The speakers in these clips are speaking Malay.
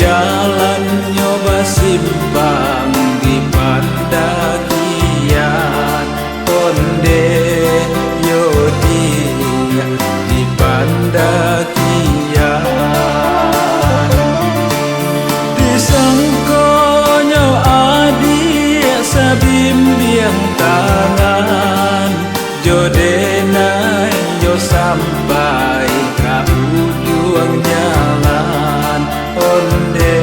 jalan nyoba simpang di Pandakian onde yo dia di Pandakian disangkonyo adik sabimbiang tangan jodenai yo sampai ke ujung jalan onde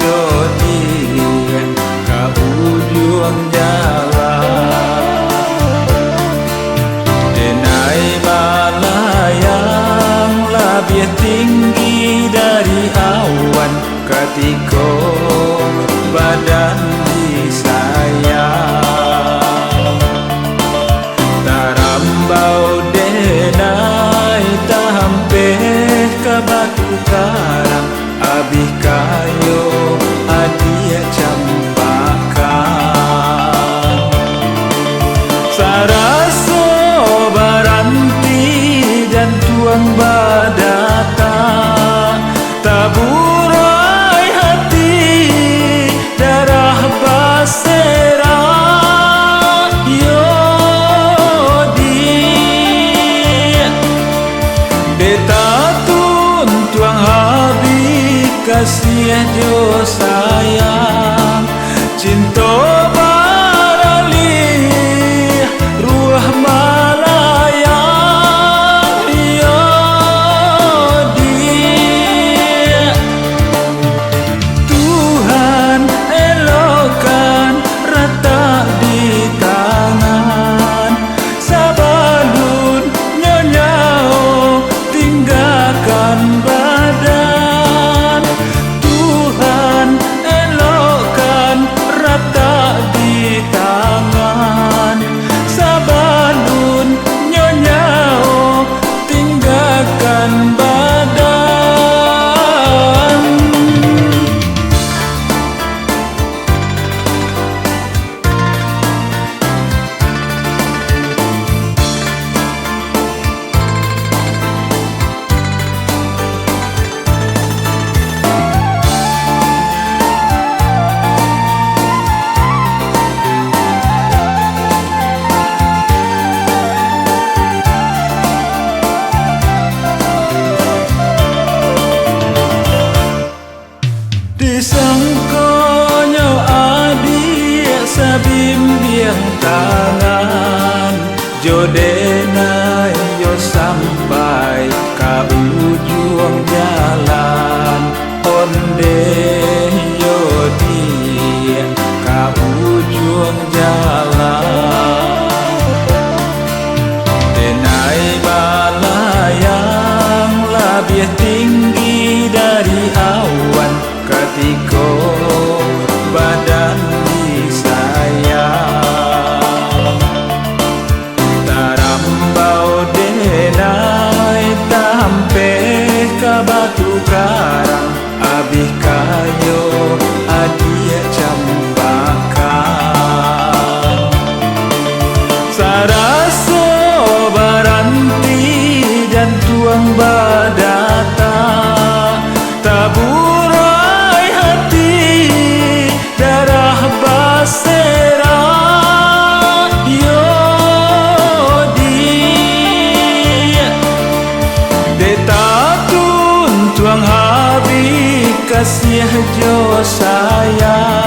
yo dia ke ujung jalan denai balayang lebih tinggi dari awan ketika badan disayang tarambau denai tahampe ke batu karang abih kayo adia campakan saraso baranti dan tuang badata taburai hati darah basera yodi detatun tuang habis kasih jo sayang cinta barali ruah malayang yodi Tuhan elokan rata di tangan sabalun nyonyao tinggalkan badan Tuhan elokan rata di tangan sabalun nyonyao tinggalkan badan disangkonyo adik sabimbiang tangan jodenai yo sampai ke ujung jalan onde yo dia ke ujung jalan denai balayang lebih tinggi dari awan ketika badan disayang tarambau denai tampe ke batu karang abih kayo adia campakan saraso baranti dan tuang badata taburai hati darah basera yodi detatun tuang habis kasih jo sayang